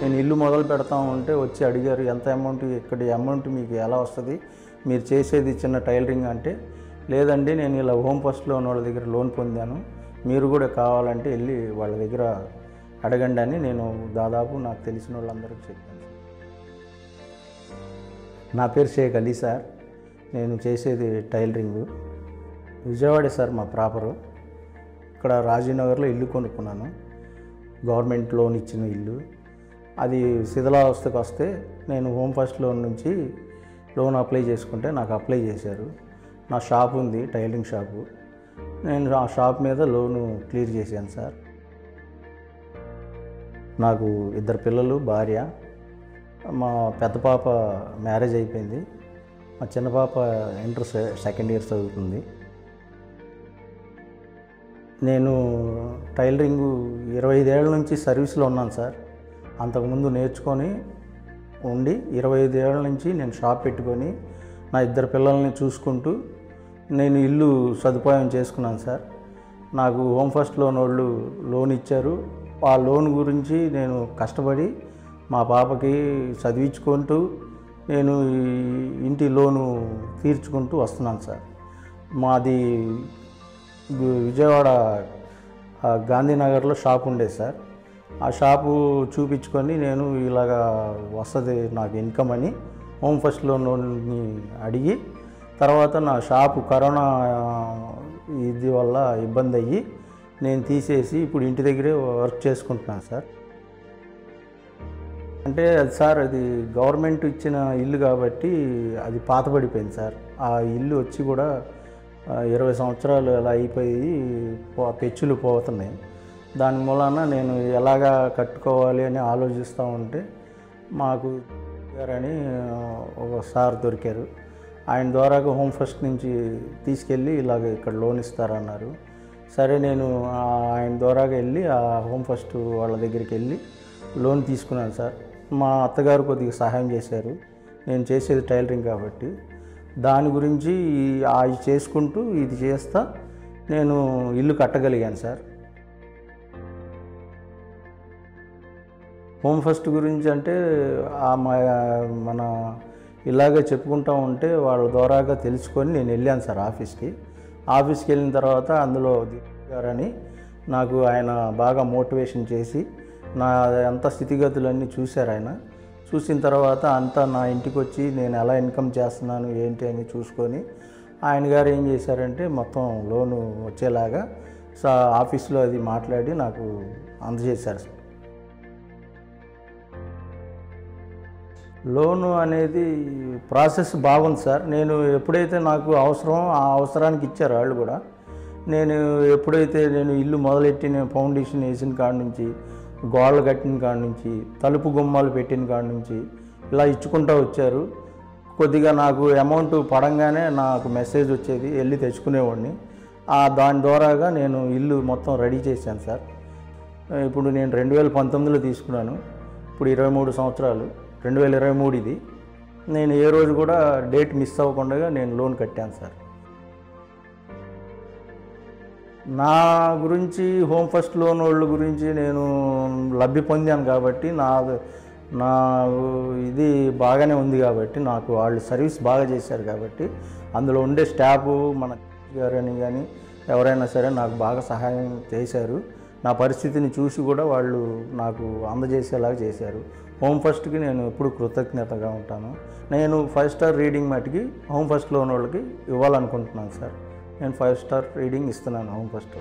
నేను ఇల్లు మొదలు పెడతా ఉంటే వచ్చి అడిగారు, ఎంత అమౌంట్, ఇక్కడ అమౌంట్ మీకు ఎలా వస్తుంది, మీరు చేసేది చిన్న టైలరింగ్ అంటే, లేదండి నేను ఇలా హోమ్ ఫస్ట్ లోన్ వాళ్ళ దగ్గర లోన్ పొందాను, మీరు కూడా కావాలంటే వెళ్ళి వాళ్ళ దగ్గర అడగండి అని నేను దాదాపు నాకు తెలిసిన వాళ్ళందరికీ చెప్పాను. నా పేరు షేక్ అలీ సార్. నేను చేసేది టైలరింగు. విజయవాడే సార్ మా ప్రాపరు. ఇక్కడ రాజీనగర్లో ఇల్లు కొనుక్కున్నాను. గవర్నమెంట్ లోన్ ఇచ్చిన ఇల్లు. అది శిథిలావస్థకు వస్తే నేను హోమ్ ఫస్ట్ లోన్ నుంచి లోన్ అప్లై చేసుకుంటే నాకు అప్లై చేశారు. నా షాప్ ఉంది, టైలరింగ్ షాపు. నేను ఆ షాప్ మీద లోను క్లియర్ చేశాను సార్. నాకు 2 పిల్లలు, భార్య. మా పెద్ద పాప మ్యారేజ్ అయిపోయింది. మా చిన్న పాప ఇంటర్ సెకండ్ ఇయర్ చదువుతుంది. నేను టైలరింగు 25 ఏళ్ళ నుంచి సర్వీస్లో ఉన్నాను సార్. అంతకుముందు నేర్చుకొని ఉండి 25 ఏళ్ళ నుంచి నేను షాప్ పెట్టుకొని నా 2 పిల్లల్ని చూసుకుంటూ నేను ఇల్లు సదుపాయం చేసుకున్నాను సార్. నాకు హోమ్ ఫస్ట్ లోన్ వాళ్ళు లోన్ ఇచ్చారు. ఆ లోన్ గురించి నేను కష్టపడి మా పాపకి చదివించుకుంటూ నేను ఇంటి లోను తీర్చుకుంటూ వస్తున్నాను సార్. మాది విజయవాడ గాంధీనగర్లో షాప్ ఉండేది సార్. ఆ షాపు చూపించుకొని నేను ఇలాగా వస్తుంది నాకు ఇన్కమ్ అని హోమ్ ఫస్ట్ లోన్ని అడిగి, తర్వాత నా షాపు కరోనా ఇది వల్ల ఇబ్బంది అయ్యి నేను తీసేసి ఇప్పుడు ఇంటి దగ్గరే వర్క్ చేసుకుంటున్నాను సార్. అంటే అది సార్, అది గవర్నమెంట్ ఇచ్చిన ఇల్లు కాబట్టి అది పాతబడిపోయింది సార్. ఆ ఇల్లు వచ్చి కూడా 20 సంవత్సరాలు అలా అయిపోయి పెచ్చులు పోతున్నాయి. దాని మూలాన నేను ఎలాగా కట్టుకోవాలి అని ఆలోచిస్తూ ఉంటే మాకు గారని ఒక సార్ దొరికారు. ఆయన ద్వారా హోమ్ ఫస్ట్ నుంచి తీసుకెళ్ళి ఇలాగ ఇక్కడ లోన్ ఇస్తారన్నారు. సరే నేను ఆయన ద్వారా వెళ్ళి ఆ హోమ్ ఫస్ట్ వాళ్ళ దగ్గరికి వెళ్ళి లోన్ తీసుకున్నాను సార్. మా అత్తగారు కొద్దిగా సహాయం చేశారు. నేను చేసేది టైలరింగ్ కాబట్టి దాని గురించి అది చేసుకుంటూ ఇది చేస్తా నేను ఇల్లు కట్టగలిగాను సార్. హోమ్ ఫస్ట్ గురించి అంటే మన ఇలాగే చెప్పుకుంటూ ఉంటే వాళ్ళ ద్వారాగా తెలుసుకొని నేను వెళ్ళాను సార్ ఆఫీస్కి వెళ్ళిన తర్వాత అందులో గారని నాకు ఆయన బాగా మోటివేషన్ చేసి నా అంత స్థితిగతులన్నీ చూశారు. ఆయన చూసిన తర్వాత అంతా నా ఇంటికి వచ్చి నేను ఎలా ఇన్కమ్ చేస్తున్నాను ఏంటి అని చూసుకొని ఆయన గారు ఏం చేశారంటే మొత్తం లోను వచ్చేలాగా ఆఫీస్లో అది మాట్లాడి నాకు అందజేశారు సార్. లోను అనేది ప్రాసెస్ బాగుంది సార్. నేను ఎప్పుడైతే నాకు అవసరం ఆ అవసరానికి ఇచ్చారు వాళ్ళు కూడా. నేను ఎప్పుడైతే నేను ఇల్లు మొదలెట్టిన ఫౌండేషన్ వేసిన కాడ నుంచి, గోడలు కట్టిన కాడ నుంచి, తలుపు గుమ్మాలు పెట్టిన కాడ నుంచి ఇలా ఇచ్చుకుంటూ వచ్చారు. కొద్దిగా నాకు అమౌంట్ పడంగానే నాకు మెసేజ్ వచ్చేది, వెళ్ళి తెచ్చుకునేవాడిని. దాని ద్వారాగా నేను ఇల్లు మొత్తం రెడీ చేశాను సార్. ఇప్పుడు నేను 2019లో తీసుకున్నాను. ఇప్పుడు 23 సంవత్సరాలు, 2023 ఇది. నేను ఏ రోజు కూడా డేట్ మిస్ అవ్వకుండా నేను లోన్ కట్టాను సార్. నా గురించి హోమ్ ఫస్ట్ లోన్ వాళ్ళ గురించి నేను లబ్ధి పొందాను కాబట్టి నా ఇది బాగానే ఉంది కాబట్టి, నాకు వాళ్ళు సర్వీస్ బాగా చేశారు కాబట్టి, అందులో ఉండే స్టాఫ్ మన గారని కానీ ఎవరైనా సరే నాకు బాగా సహాయం చేశారు. నా పరిస్థితిని చూసి కూడా వాళ్ళు నాకు అందజేసేలాగా చేశారు. హోమ్ ఫస్ట్కి నేను ఎప్పుడు కృతజ్ఞతగా ఉంటాను. నేను 5 స్టార్ రీడింగ్ మటుకి హోమ్ ఫస్ట్ లోన్ వాళ్ళకి ఇవ్వాలనుకుంటున్నాను సార్. నేను 5 స్టార్ రీడింగ్ ఇస్తున్నాను హోమ్ ఫస్ట్.